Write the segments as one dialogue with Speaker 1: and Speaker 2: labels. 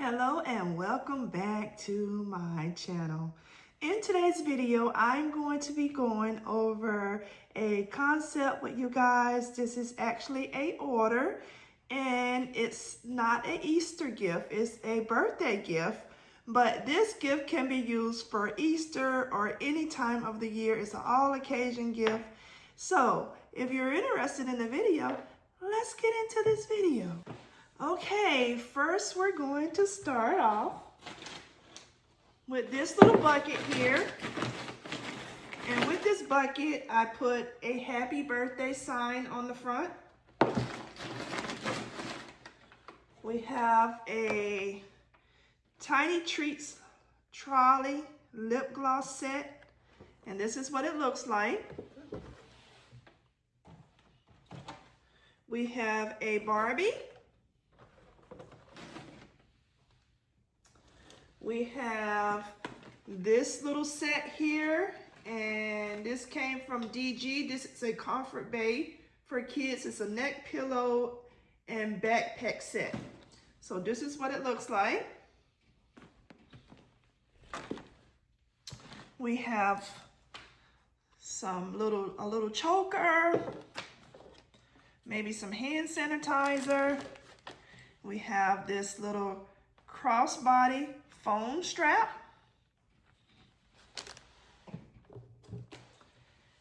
Speaker 1: Hello and welcome back to my channel. In today's video, I'm going to be going over a concept with you guys. This is actually a order and it's not an Easter gift, it's a birthday gift. But this gift can be used for Easter or any time of the year. It's an all occasion gift. So if you're interested in the video, let's get into this video. Okay, first we're going to start off with this little bucket here. And with this bucket, I put a happy birthday sign on the front. We have a Tiny Treats Trolley lip gloss set. And this is what it looks like. We have a Barbie. We have this little set here, and this came from DG. This is a Comfort Bay for kids. It's a neck pillow and backpack set. So this is what it looks like. We have a little choker, maybe some hand sanitizer. We have this little crossbody foam strap.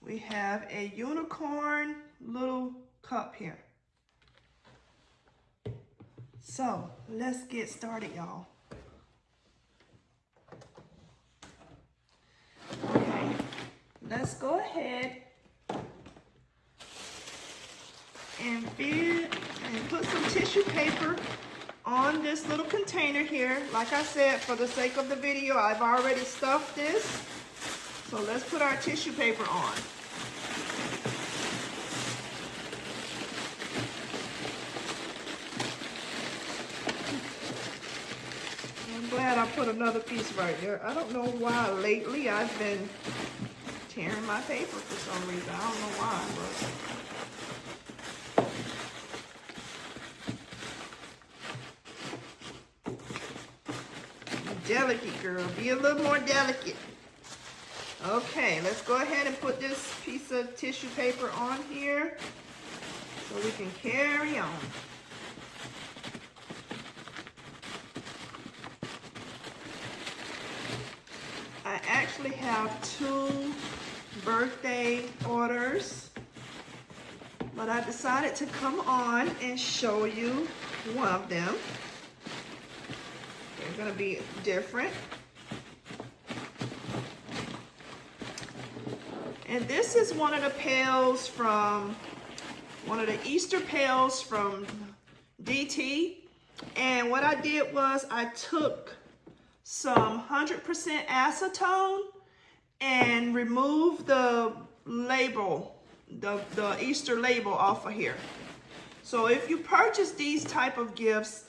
Speaker 1: We have a unicorn little cup here. So let's get started, y'all. Okay, let's go ahead and put some tissue paper on this little container here. Like I said, for the sake of the video, I've already stuffed this. So let's put our tissue paper on. I'm glad I put another piece right there. I don't know why lately I've been tearing my paper for some reason. I don't know why, but delicate, girl. Be a little more delicate. Okay, let's go ahead and put this piece of tissue paper on here so we can carry on. I actually have 2 birthday orders, but I decided to come on and show you one of them. Going to be different. And this is one of the pails from one of the Easter pails from DT. And what I did was I took some 100% acetone and removed the label, the Easter label off of here. So if you purchase these type of gifts,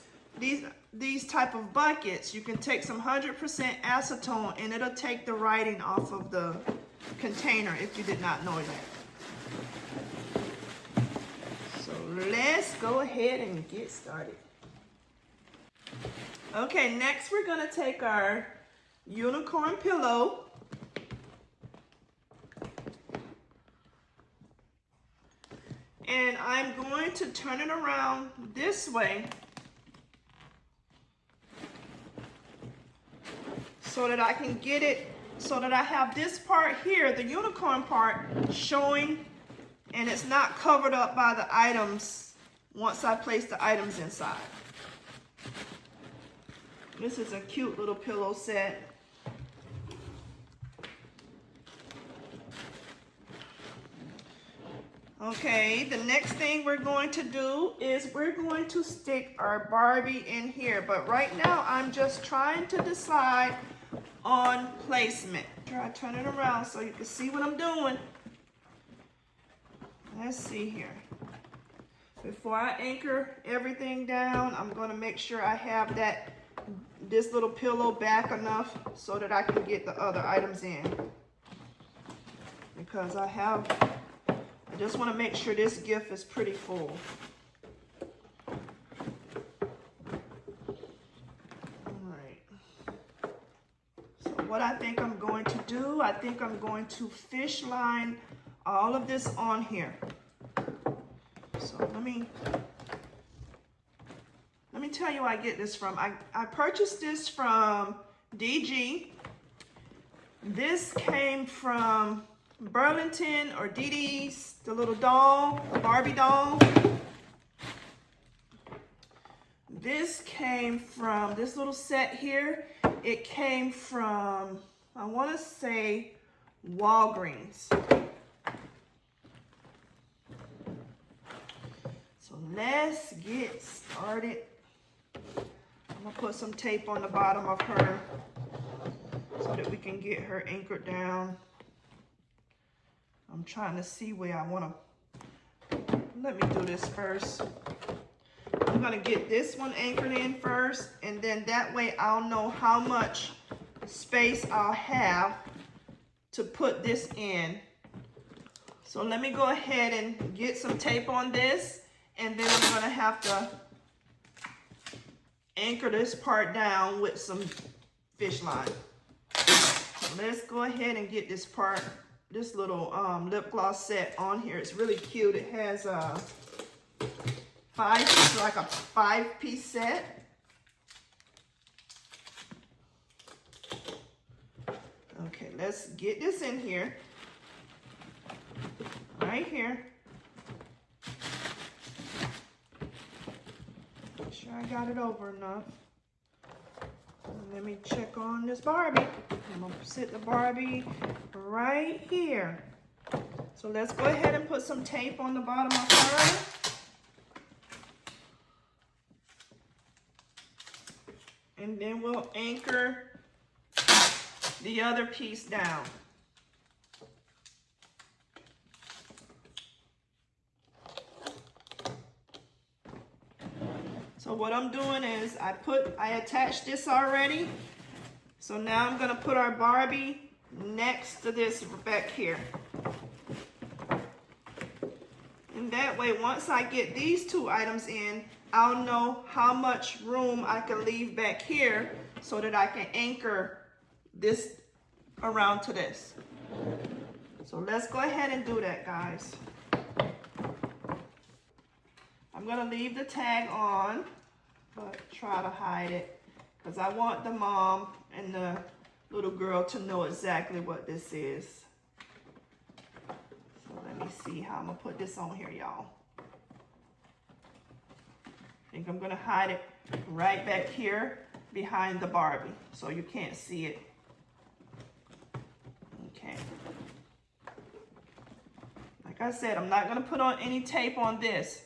Speaker 1: these type of buckets, you can take some 100% acetone and it'll take the writing off of the container if you did not know that. So let's go ahead and get started. Okay, next we're gonna take our unicorn pillow. And I'm going to turn it around this way so that I can get it, so that I have this part here, the unicorn part, showing and it's not covered up by the items once I place the items inside. This is a cute little pillow set. Okay, the next thing we're going to do is we're going to stick our Barbie in here. But right now, I'm just trying to decide on placement. Try to turn it around so you can see what I'm doing. Let's see here. Before I anchor everything down, I'm going to make sure I have this little pillow back enough so that I can get the other items in. Because I just want to make sure this gift is pretty full. what I think I'm going to do, I think I'm going to fish line all of this on here. So let me tell you where I get this from. I purchased this from DG. This came from Burlington or DD's, the little doll, the Barbie doll. This came from this little set here. It came from, I want to say, Walgreens. So let's get started. I'm gonna put some tape on the bottom of her so that we can get her anchored down. I'm trying to see where I want to. Let me do this first. I'm gonna get this one anchored in first, and then that way I'll know how much space I'll have to put this in. So let me go ahead and get some tape on this, and then I'm gonna have to anchor this part down with some fish line. So let's go ahead and get this part, this little lip gloss set on here. It's really cute. It has a like a 5-piece set. Okay, let's get this in here. Right here. Make sure I got it over enough. And let me check on this Barbie. I'm gonna sit the Barbie right here. So let's go ahead and put some tape on the bottom of her. And then we'll anchor the other piece down. So what I'm doing is I attached this already. So now I'm gonna put our Barbie next to this back here. And that way, once I get these two items in, I'll know how much room I can leave back here so that I can anchor this around to this. So let's go ahead and do that, guys. I'm gonna leave the tag on, but try to hide it because I want the mom and the little girl to know exactly what this is. So let me see how I'm gonna put this on here, y'all. I think I'm gonna hide it right back here behind the Barbie so you can't see it. Okay. Like I said, I'm not gonna put on any tape on this.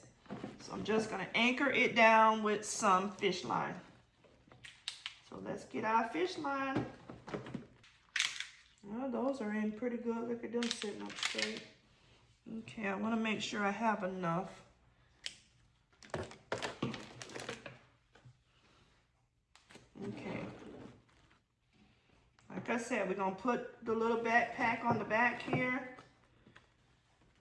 Speaker 1: So I'm just gonna anchor it down with some fish line. So let's get our fish line. Well, those are in pretty good. Look at them sitting up straight. Okay, I wanna make sure I have enough. Okay. Like I said, we're gonna put the little backpack on the back here.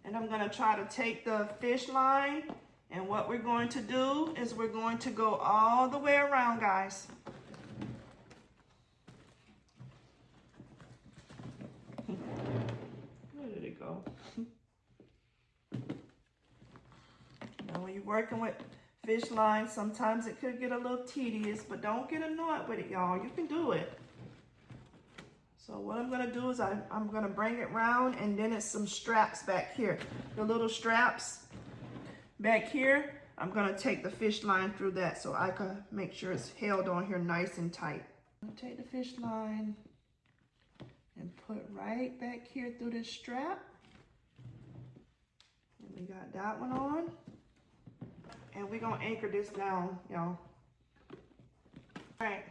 Speaker 1: And I'm gonna try to take the fish line, and what we're going to do is we're going to go all the way around, guys. Where did it go? Now, when you're working with fish line, sometimes it could get a little tedious, but don't get annoyed with it, y'all. You can do it. So what I'm gonna do is I'm gonna bring it round, and then it's some straps back here. The little straps back here, I'm gonna take the fish line through that so I can make sure it's held on here nice and tight. I'm gonna take the fish line and put right back here through this strap. And we got that one on. And we're gonna anchor this down, y'all. All right.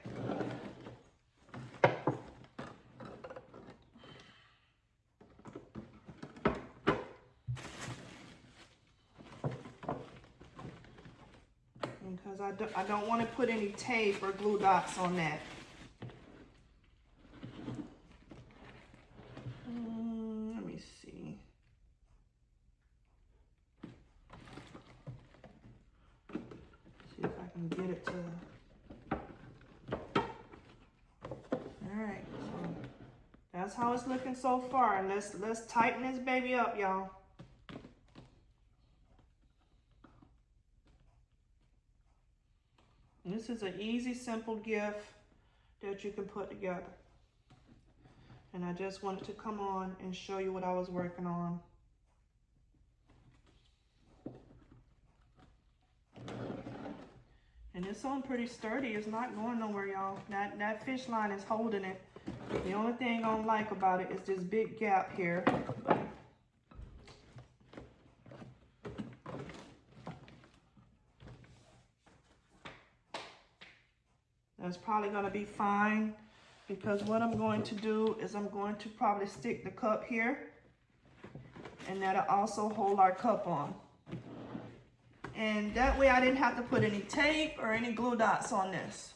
Speaker 1: Because I don't want to put any tape or glue dots on that. Let me see. See if I can get it to. All right. So That's how it's looking so far. And let's tighten this baby up, y'all. This is an easy, simple gift that you can put together. And I just wanted to come on and show you what I was working on. And it's on pretty sturdy. It's not going nowhere, y'all. That fish line is holding it. The only thing I don't like about it is this big gap here. That's probably gonna be fine, because what I'm going to do is I'm going to probably stick the cup here, and that'll also hold our cup on. And that way I didn't have to put any tape or any glue dots on this.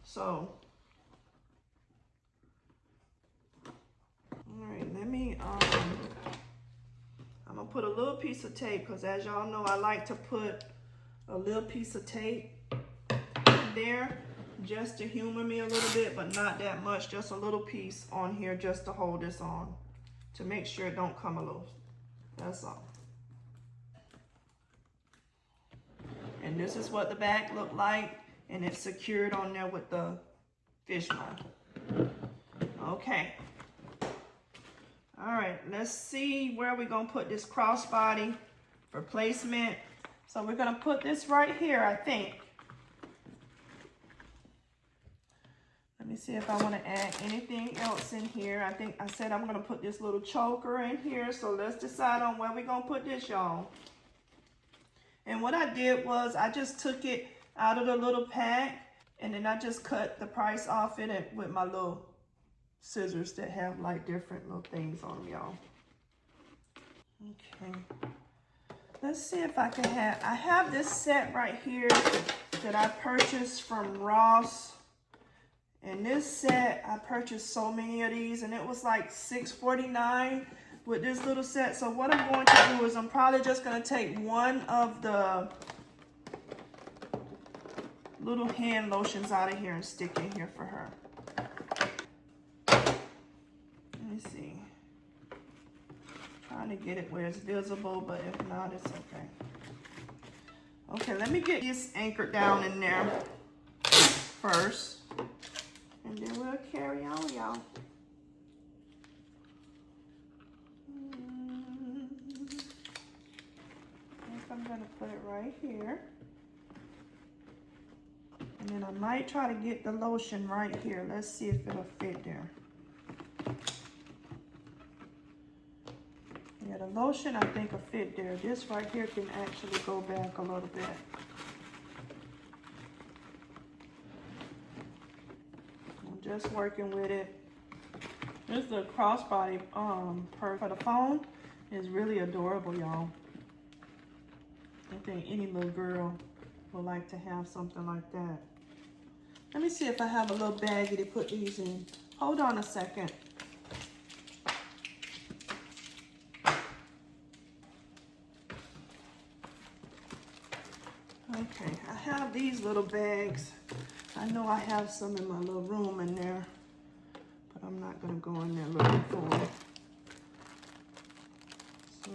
Speaker 1: So, all right, let me, I'm gonna put a little piece of tape, because as y'all know, I like to put a little piece of tape there just to humor me a little bit, but not that much, just a little piece on here just to hold this on, to make sure it don't come loose. That's all. And this is what the back looked like, and it's secured on there with the fish line. Okay. All right, let's see where we're gonna put this crossbody for placement. So we're gonna put this right here, I think. Let me see if I want to add anything else in here. I think I said I'm going to put this little choker in here. So let's decide on where we're going to put this, y'all. And what I did was I just took it out of the little pack, and then I just cut the price off it with my little scissors that have like different little things on them, y'all. Okay. Let's see if I can I have this set right here that I purchased from Ross. And this set, I purchased so many of these, and it was like $6.49 with this little set. So what I'm going to do is I'm probably just going to take one of the little hand lotions out of here and stick in here for her. Let me see. Trying to get it where it's visible, but if not, it's okay. Okay, let me get this anchored down in there first. And then we'll carry on, y'all. I think I'm gonna put it right here. And then I might try to get the lotion right here. Let's see if it'll fit there. Yeah, the lotion I think will fit there. This right here can actually go back a little bit. Just working with it. This is a crossbody purse for the phone. It's really adorable, y'all. I think any little girl would like to have something like that. Let me see if I have a little baggie to put these in. Hold on a second. Okay, I have these little bags. I know I have some in my little room in there, but I'm not gonna go in there looking for them. So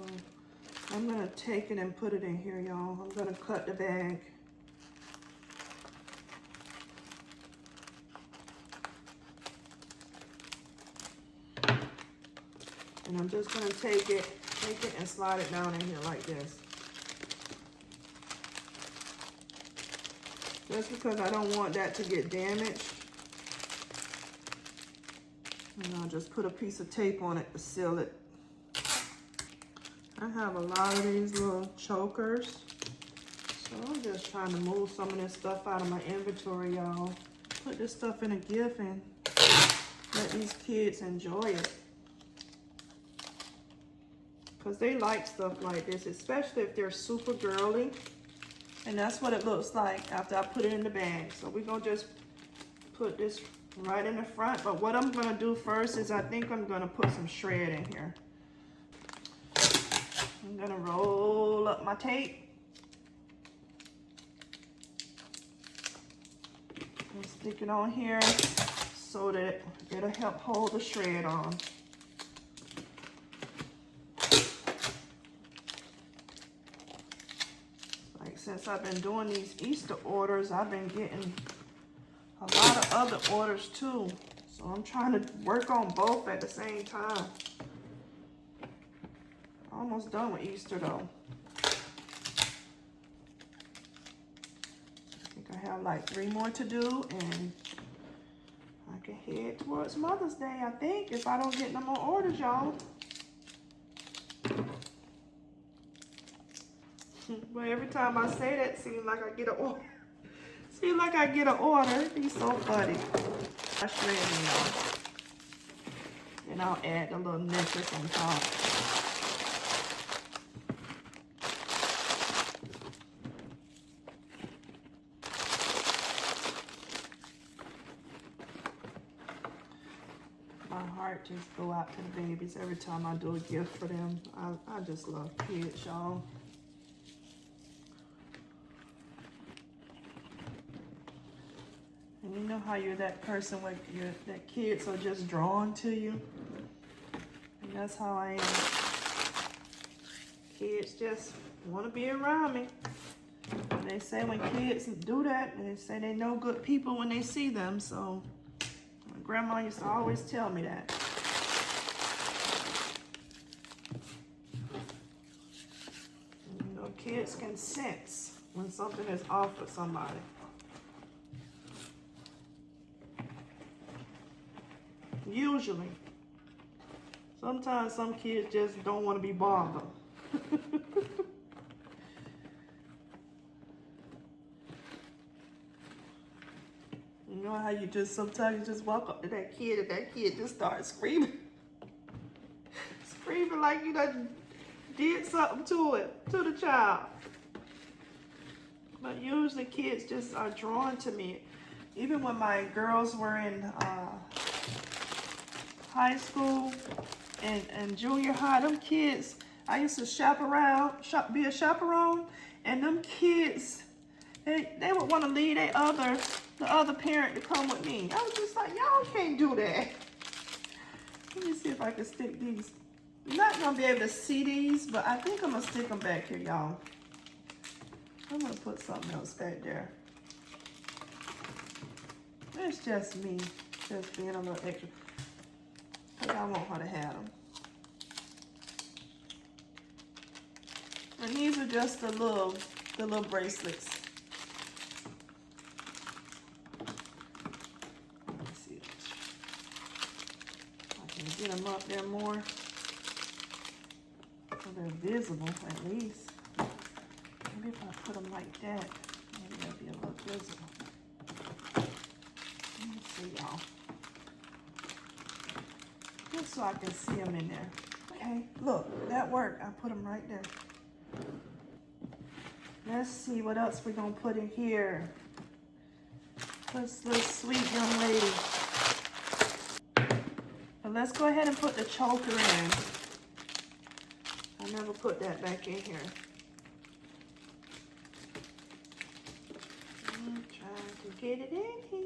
Speaker 1: I'm gonna take it and put it in here, y'all. I'm gonna cut the bag. And I'm just gonna take it and slide it down in here like this. Just because I don't want that to get damaged. And I'll just put a piece of tape on it to seal it. I have a lot of these little chokers. So I'm just trying to move some of this stuff out of my inventory, y'all. Put this stuff in a gift and let these kids enjoy it. Because they like stuff like this, especially if they're super girly. And that's what it looks like after I put it in the bag. So we're gonna just put this right in the front. But what I'm gonna do first is I think I'm gonna put some shred in here. I'm gonna roll up my tape. And stick it on here so that it'll help hold the shred on. Like since I've been doing these Easter orders, I've been getting a lot of other orders too. So I'm trying to work on both at the same time. Almost done with Easter though. I think I have like 3 more to do and I can head towards Mother's Day, I think, if I don't get no more orders, y'all. But every time I say that, seems like I get an order. Seems like I get an order. He's so funny. I shred them, y'all. And I'll add a little necklace on top. My heart just go out to the babies every time I do a gift for them. I just love kids, y'all. And you know how you're that person where that kids are just drawn to you? And that's how I am. Kids just want to be around me. And they say when kids do that, they say they know good people when they see them. So my grandma used to always tell me that. You know, kids can sense when something is off with somebody. Usually. Sometimes some kids just don't want to be bothered. You know how you just sometimes you just walk up to that kid and that kid just starts screaming. Screaming like you done did something to it, to the child. But usually kids just are drawn to me. Even when my girls were in high school and junior high, them kids, I used to be a chaperone, and them kids, they would want to leave the other parent to come with me. I was just like, y'all can't do that. Let me see if I can stick these. I'm not gonna be able to see these, but I think I'm gonna stick them back here, y'all. I'm gonna put something else back there. It's just me, just being a little extra. I want her to have them. And these are just the little bracelets. Let's see if I can get them up there more so they're visible at least. Maybe if I put them like that, maybe they'll be a little visible. Let me see, y'all. Just so I can see them in there. Okay, look, that worked. I put them right there. Let's see what else we're gonna put in here. This sweet young lady. But let's go ahead and put the choker in. I never put that back in here. I'm trying to get it in here.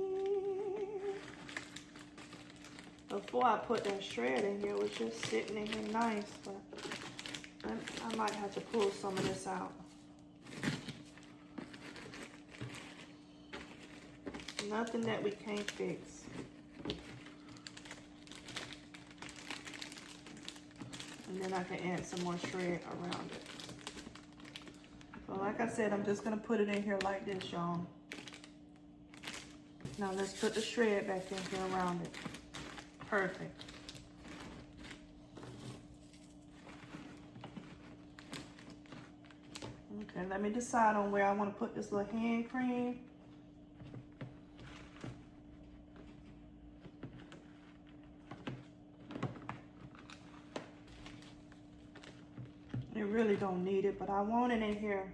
Speaker 1: Before I put that shred in here, it was just sitting in here nice, but I might have to pull some of this out. Nothing that we can't fix. And then I can add some more shred around it. So like I said, I'm just gonna put it in here like this, y'all. Now let's put the shred back in here around it. Perfect. Okay, let me decide on where I want to put this little hand cream. You really don't need it, but I want it in here.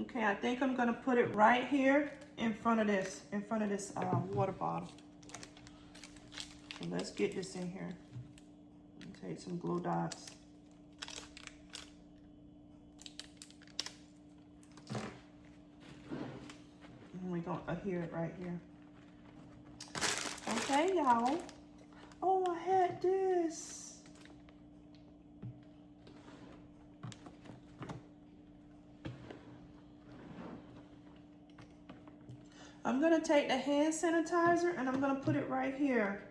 Speaker 1: Okay, I think I'm gonna put it right here in front of this water bottle. So let's get this in here. Take some glue dots. And we're going to adhere it right here. Okay, y'all. Oh, I had this. I'm going to take the hand sanitizer and I'm going to put it right here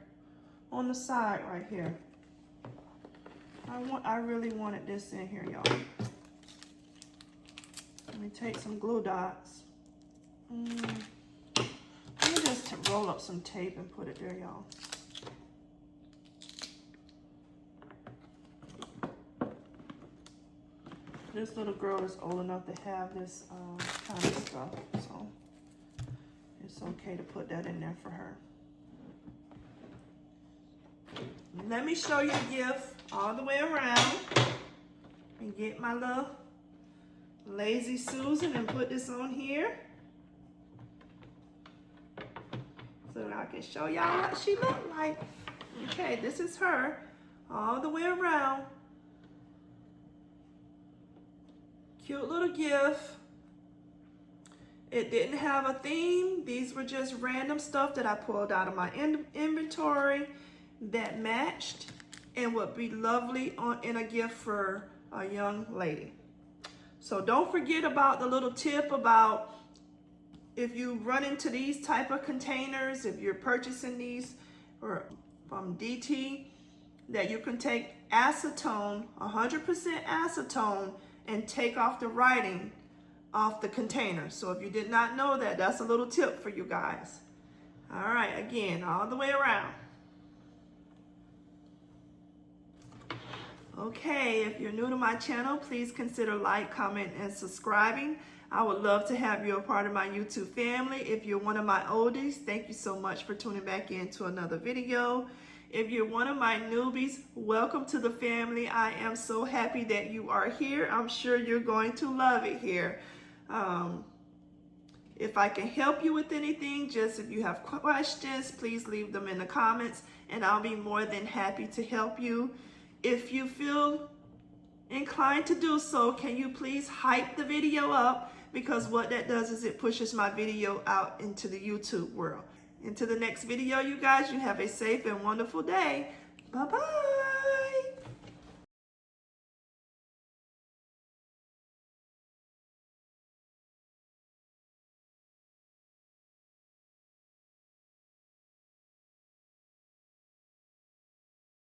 Speaker 1: on the side right here. I really wanted this in here, y'all. Let me take some glue dots. Let me just roll up some tape and put it there, y'all. This little girl is old enough to have this kind of stuff, so it's okay to put that in there for her. Let me show you the gift all the way around and get my little Lazy Susan and put this on here so that I can show y'all what she looked like. Okay, this is her all the way around. Cute little gift. It didn't have a theme. These were just random stuff that I pulled out of my inventory that matched and would be lovely in a gift for a young lady. So don't forget about the little tip about if you run into these type of containers, if you're purchasing these or from DT, that you can take acetone, 100% acetone, and take off the writing off the container. So if you did not know that, that's a little tip for you guys. All right, again, all the way around. Okay, if you're new to my channel, please consider like, comment, and subscribing. I would love to have you a part of my YouTube family. If you're one of my oldies, thank you so much for tuning back in to another video. If you're one of my newbies, welcome to the family. I am so happy that you are here. I'm sure you're going to love it here. If I can help you with anything, just if you have questions, please leave them in the comments and I'll be more than happy to help you. If you feel inclined to do so, can you please hype the video up? Because what that does is it pushes my video out into the YouTube world. Until the next video, you guys, you have a safe and wonderful day. Bye-bye.